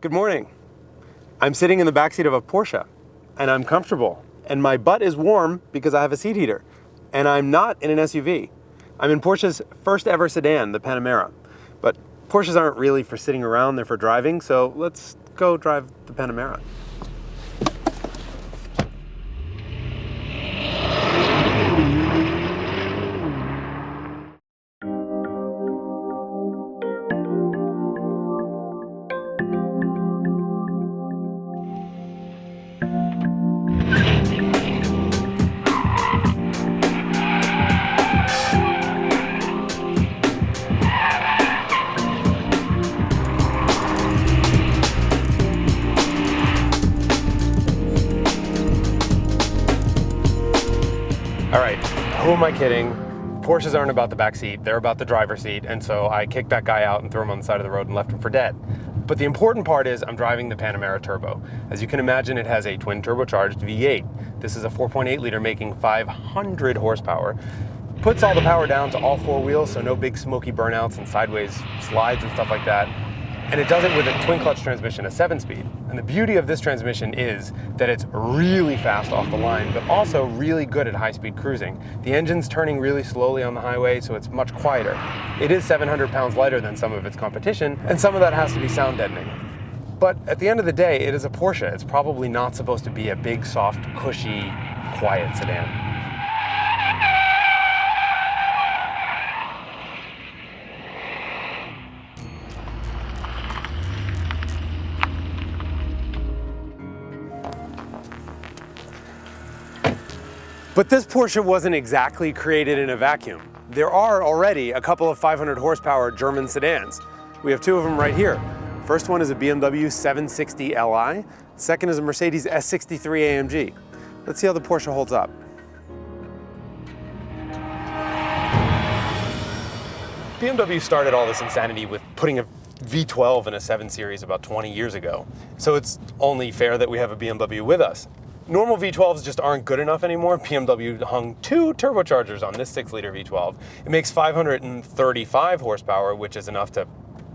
Good morning. I'm sitting in the backseat of a Porsche, and I'm comfortable, and my butt is warm because I have a seat heater, and I'm not in an SUV. I'm in Porsche's first ever sedan, the Panamera. But Porsches aren't really for sitting around, they're for driving, so let's go drive the Panamera. All right, who am I kidding? Porsches aren't about the back seat, they're about the driver's seat, and so I kicked that guy out and threw him on the side of the road and left him for dead. But the important part is I'm driving the Panamera Turbo. As you can imagine, it has a twin turbocharged V8. This is a 4.8 liter making 500 horsepower. Puts all the power down to all four wheels, so no big smoky burnouts and sideways slides and stuff like that. And it does it with a twin clutch transmission, a 7-speed. And the beauty of this transmission is that it's really fast off the line, but also really good at high-speed cruising. The engine's turning really slowly on the highway, so it's much quieter. It is 700 pounds lighter than some of its competition, and some of that has to be sound deadening. But at the end of the day, it is a Porsche. It's probably not supposed to be a big, soft, cushy, quiet sedan. But this Porsche wasn't exactly created in a vacuum. There are already a couple of 500 horsepower German sedans. We have two of them right here. First one is a BMW 760Li. Second is a Mercedes S63 AMG. Let's see how the Porsche holds up. BMW started all this insanity with putting a V12 in a 7 Series about 20 years ago. So it's only fair that we have a BMW with us. Normal V12s just aren't good enough anymore. BMW hung two turbochargers on this 6-liter V12. It makes 535 horsepower, which is enough to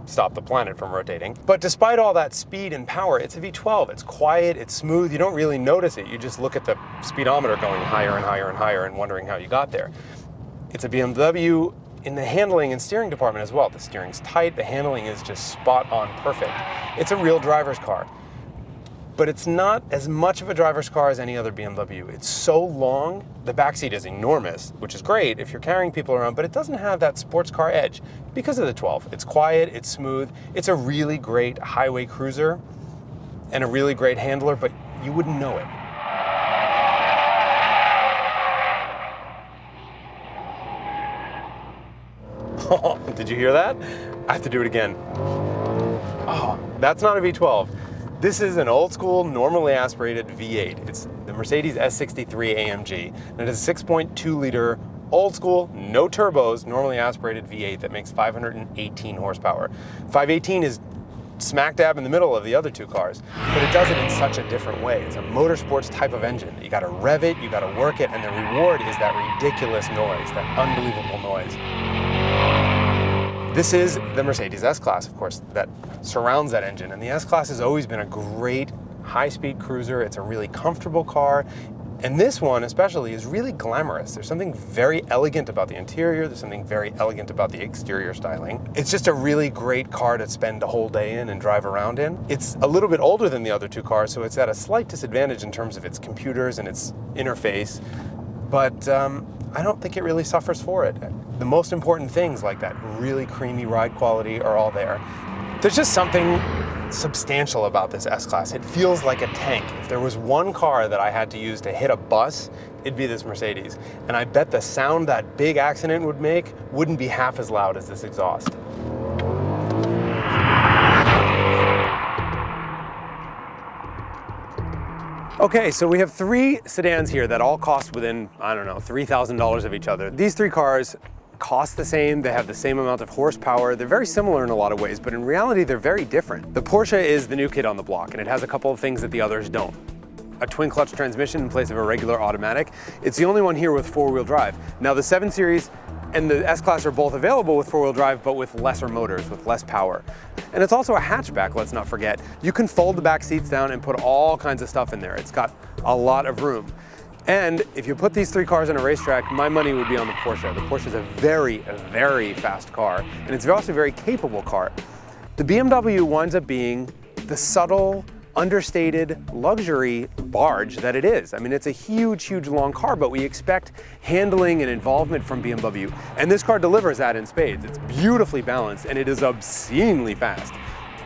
stop the planet from rotating. But despite all that speed and power, it's a V12. It's quiet, it's smooth, you don't really notice it. You just look at the speedometer going higher and higher and higher and wondering how you got there. It's a BMW in the handling and steering department as well. The steering's tight, the handling is just spot on perfect. It's a real driver's car. But it's not as much of a driver's car as any other BMW. It's so long, the backseat is enormous, which is great if you're carrying people around, but it doesn't have that sports car edge because of the 12. It's quiet, it's smooth, it's a really great highway cruiser and a really great handler, but you wouldn't know it. Oh, did you hear that? I have to do it again. Oh, that's not a V12. This is an old school, normally aspirated V8. It's the Mercedes S63 AMG, and it is a 6.2 liter, old school, no turbos, normally aspirated V8 that makes 518 horsepower. 518 is smack dab in the middle of the other two cars, but it does it in such a different way. It's a motorsports type of engine. You gotta rev it, you gotta work it, and the reward is that ridiculous noise, that unbelievable noise. This is the Mercedes S-Class, of course, that surrounds that engine. And the S-Class has always been a great high-speed cruiser. It's a really comfortable car. And this one especially is really glamorous. There's something very elegant about the interior. There's something very elegant about the exterior styling. It's just a really great car to spend a whole day in and drive around in. It's a little bit older than the other two cars, so it's at a slight disadvantage in terms of its computers and its interface. But I don't think it really suffers for it. The most important things like that really creamy ride quality are all there. There's just something substantial about this S-Class. It feels like a tank. If there was one car that I had to use to hit a bus, it'd be this Mercedes. And I bet the sound that big accident would make wouldn't be half as loud as this exhaust. Okay, so we have three sedans here that all cost within, I don't know, $3,000 of each other. These three cars cost the same, they have the same amount of horsepower, they're very similar in a lot of ways, but in reality they're very different. The Porsche is the new kid on the block, and it has a couple of things that the others don't. A twin clutch transmission in place of a regular automatic. It's the only one here with four-wheel drive. Now the 7 Series And the S-Class are both available with four-wheel drive, but with lesser motors, with less power. And it's also a hatchback, let's not forget. You can fold the back seats down and put all kinds of stuff in there. It's got a lot of room. And if you put these three cars on a racetrack, my money would be on the Porsche. The Porsche is a very, very fast car, and it's also a very capable car. The BMW winds up being the subtle, understated luxury barge that it is. I mean, it's a huge, huge long car, but we expect handling and involvement from BMW. And this car delivers that in spades. It's beautifully balanced and it is obscenely fast.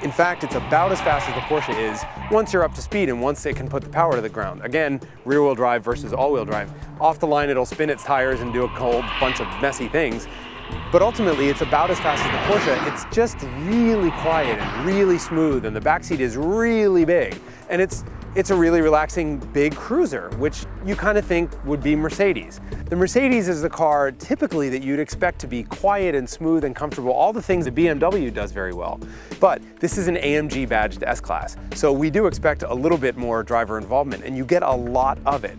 In fact, it's about as fast as the Porsche is once you're up to speed and once it can put the power to the ground. Again, rear-wheel drive versus all-wheel drive. Off the line, it'll spin its tires and do a whole bunch of messy things. But ultimately, it's about as fast as the Porsche. It's just really quiet and really smooth, and the backseat is really big. And it's a really relaxing big cruiser, which you kind of think would be Mercedes. The Mercedes is the car typically that you'd expect to be quiet and smooth and comfortable, all the things that BMW does very well. But this is an AMG badged S-Class, so we do expect a little bit more driver involvement, and you get a lot of it.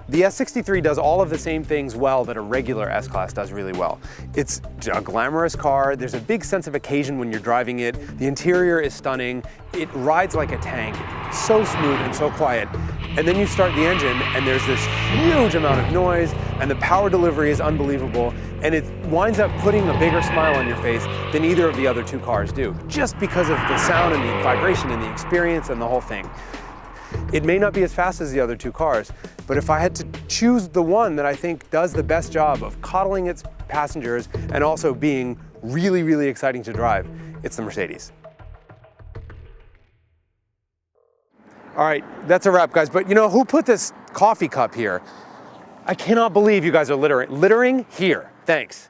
The S63 does all of the same things well that a regular S-Class does really well. It's a glamorous car, there's a big sense of occasion when you're driving it, the interior is stunning, it rides like a tank, so smooth and so quiet. And then you start the engine and there's this huge amount of noise and the power delivery is unbelievable, and it winds up putting a bigger smile on your face than either of the other two cars do, just because of the sound and the vibration and the experience and the whole thing. It may not be as fast as the other two cars, but if I had to choose the one that I think does the best job of coddling its passengers and also being really, really exciting to drive, it's the Mercedes. All right, that's a wrap, guys. But you know, who put this coffee cup here? I cannot believe you guys are littering. Littering here. Thanks.